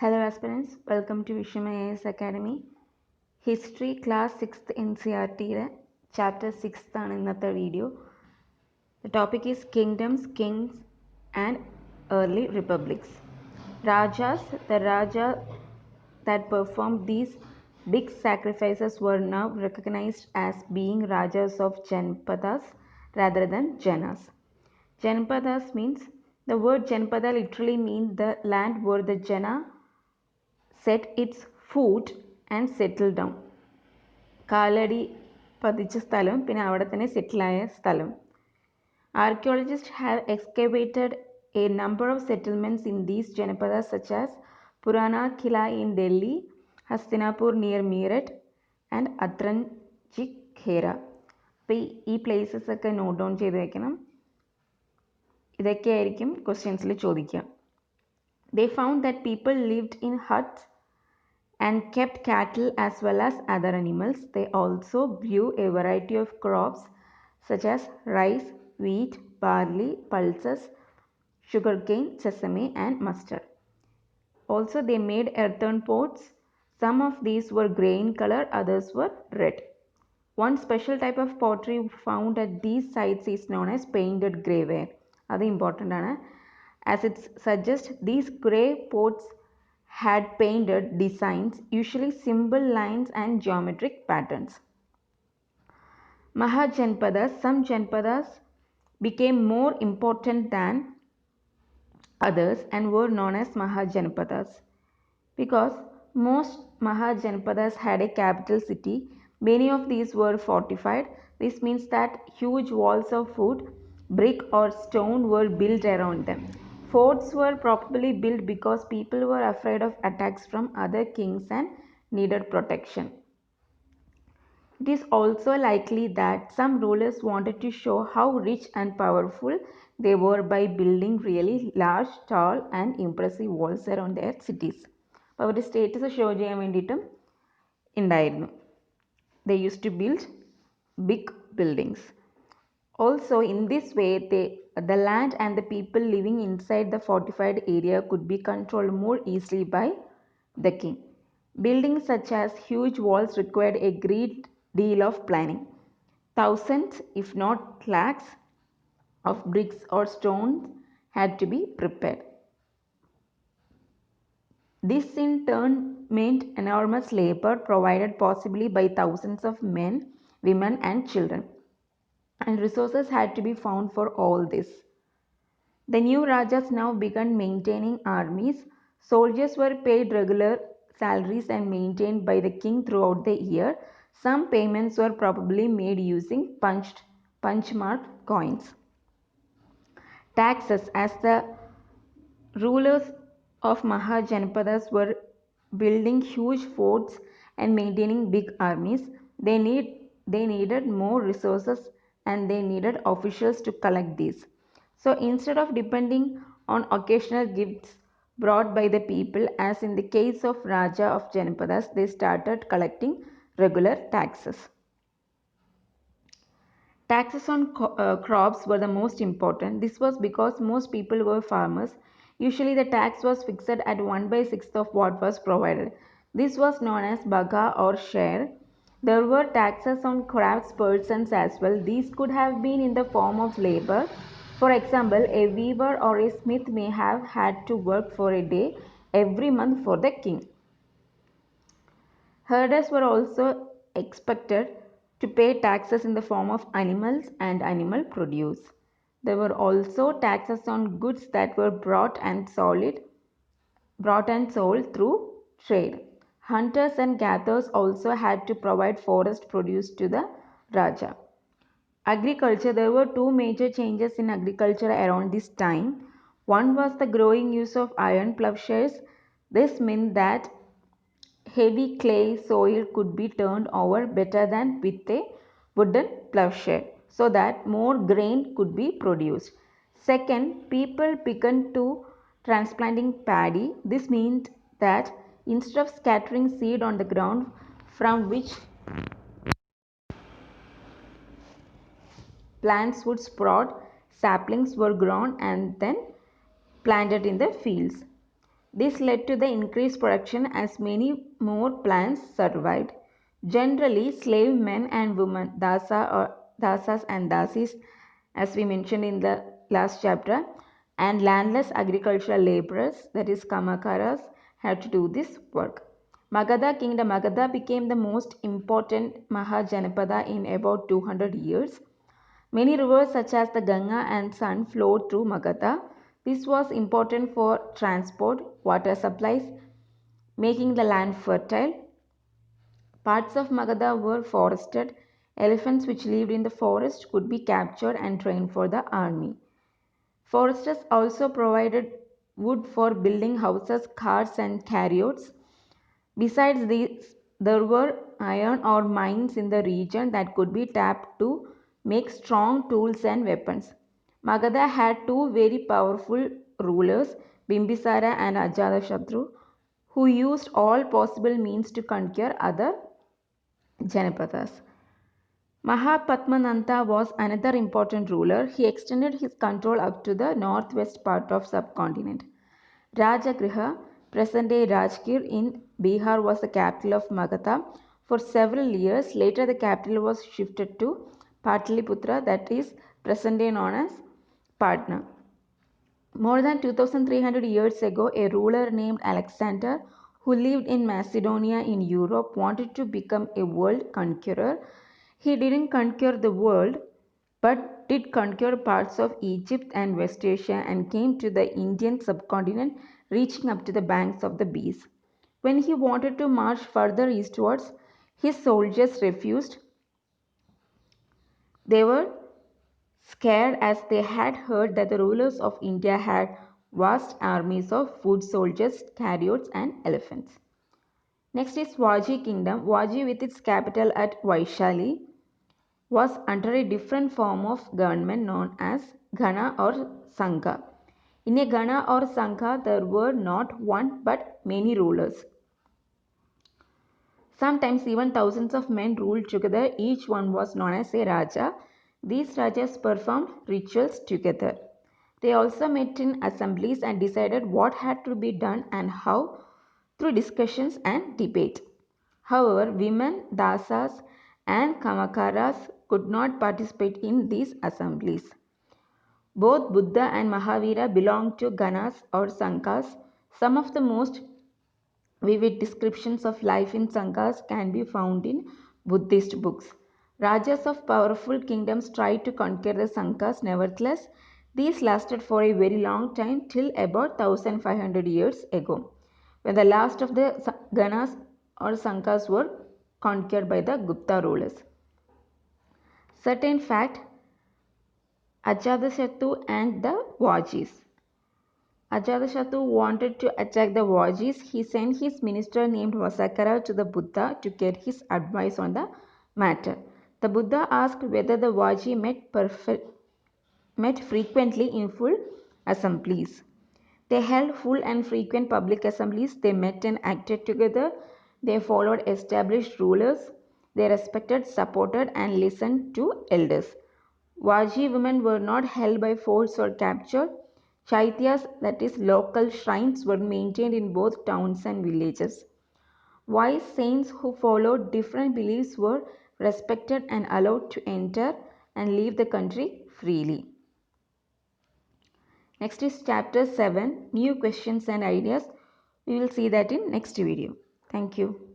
Hello aspirants, welcome to Vishwam IAS Academy. History class 6th NCERT chapter 6th ആണ് ഇന്നത്തെ video. The topic is kingdoms, kings and early republics. Rajas, the Raja that performed these big sacrifices were now recognized as being Rajas of Janapadas rather than Janas. Janapadas means, the word Janapada literally means the land where the Jana set its foot and settled down. Kalady പതിച്ച സ്ഥലം പിന്നെ അവിടെ തന്നെ സെറ്റിലായ സ്ഥലം. Archaeologists have excavated a number of settlements in these Janapadas such as Purana Kila in Delhi, Hastinapur near Meerut and Atranchi Khera. അപ്പോൾ ഈ places ഒക്കെ note down ചെയ്ത് വെക്കണം. ഇതൊക്കെയായിരിക്കും ക്വസ്റ്റ്യൻസിൽ ചോദിക്കുക. They found that people lived in huts and kept cattle as well as other animals. They also grew a variety of crops such as rice, wheat, barley, pulses, sugarcane, sesame and mustard. Also they made earthen pots. Some of these were grey in color, others were red. One special type of pottery found at these sites is known as painted greyware. That is important. As it suggests, these grey pots had painted designs, usually simple lines and geometric patterns. Mahajanpadas, some Janpadas became more important than others and were known as Mahajanpadas. Because most Mahajanpadas had a capital city, many of these were fortified. This means that huge walls of wood, brick or stone were built around them. Forts were probably built because people were afraid of attacks from other kings and needed protection. It is also likely that some rulers wanted to show how rich and powerful they were by building really large, tall and impressive walls around their cities. അപ്പോൾ അവരുടെ status show ചെയ്യാൻ വേണ്ടിയിട്ടും ഉണ്ടായിരുന്നു. They used to build big buildings. Also, in this way, the land and the people living inside the fortified area could be controlled more easily by the king. Buildings such as huge walls required a great deal of planning. Thousands, if not lakhs, of bricks or stones had to be prepared. This in turn meant enormous labor provided possibly by thousands of men, women and children. And resources had to be found for all this. The new Rajas now began maintaining armies. Soldiers were paid regular salaries and maintained by the king throughout the year. Some payments were probably made using punch-marked coins. Taxes, as the rulers of Mahajanpadas were building huge forts and maintaining big armies, they needed more resources and they needed officials to collect these. So instead of depending on occasional gifts brought by the people, as in the case of Raja of Janapadas, they started collecting regular taxes. Taxes on crops were the most important. This was because most people were farmers. Usually the tax was fixed at 1/6 of what was provided. This was known as baga or share. There were taxes on craftspersons as well. These could have been in the form of labor. For example, a weaver or a smith may have had to work for a day every month for the king. Herders were also expected to pay taxes in the form of animals and animal produce. There were also taxes on goods that were brought and sold through trade. Hunters and gatherers also had to provide forest produce to the Raja. Agriculture, there were two major changes in agriculture around this time. One was the growing use of iron plowshares. This meant that heavy clay soil could be turned over better than with a wooden plowshare so that more grain could be produced. Second, people began to transplanting paddy. This meant that instead of scattering seed on the ground from which plants would sprout, saplings were grown and then planted in the fields. This led to the increased production as many more plants survived. Generally, slave men and women, dasas and dasis, as we mentioned in the last chapter, and landless agricultural laborers, that is kamakaras, had to do this work. Magadha kingdom, Magadha became the most important Mahajanapada in about 200 years. Many rivers such as the Ganga and Son flowed through Magadha. This was important for transport, water supplies, making the land fertile. Parts of Magadha were forested. Elephants which lived in the forest could be captured and trained for the army. Foresters also provided wood for building houses, cars, and chariots. Besides these, there were iron ore mines in the region that could be tapped to make strong tools and weapons. Magadha had two very powerful rulers, Bimbisara and Ajatashatru, who used all possible means to conquer other Janapadas. Mahapadmananda was another important ruler. He extended his control up to the northwest part of subcontinent. Rajagriha, present-day Rajgir in Bihar, was the capital of Magadha. For several years later, the capital was shifted to Pataliputra, that is present-day known as Patna. More than 2300 years ago, a ruler named Alexander, who lived in Macedonia in Europe, wanted to become a world conqueror. He didn't conquer the world, but did conquer parts of Egypt and West Asia and came to the Indian subcontinent, reaching up to the banks of the Beas. When he wanted to march further eastwards, his soldiers refused. They were scared as they had heard that the rulers of India had vast armies of foot soldiers, chariots, and elephants. Next is Vaji kingdom. Vaji, with its capital at Vaishali, was under a different form of government known as Ghana or Sangha. In a Ghana or Sangha, there were not one but many rulers. Sometimes even thousands of men ruled together. Each one was known as a Raja. These Rajas performed rituals together. They also met in assemblies and decided what had to be done and how through discussions and debate. However, women, dasas, and kamakaras could not participate in these assemblies. Both Buddha and Mahavira belonged to Ganas or Sanghas. Some of the most vivid descriptions of life in Sanghas can be found in Buddhist books. Rajas of powerful kingdoms tried to conquer the Sanghas. Nevertheless, these lasted for a very long time till about 1500 years ago, when the last of the Ganas or Sanghas were conquered by the Gupta rulers. Certain fact, Ajatashattu and the Vajis. Ajatashattu wanted to attack the Vajis. He sent his minister named Vasakara to the Buddha to get his advice on the matter. The Buddha asked whether the Vaji met frequently in full assemblies. They held full and frequent public assemblies. They met and acted together. They followed established rulers. They respected, supported, and listened to elders. Vaji women were not held by force or captured. Chaityas, that is, local shrines, were maintained in both towns and villages. Wise saints who followed different beliefs were respected and allowed to enter and leave the country freely. Next is chapter 7, new questions and ideas. We will see that in next video. Thank you.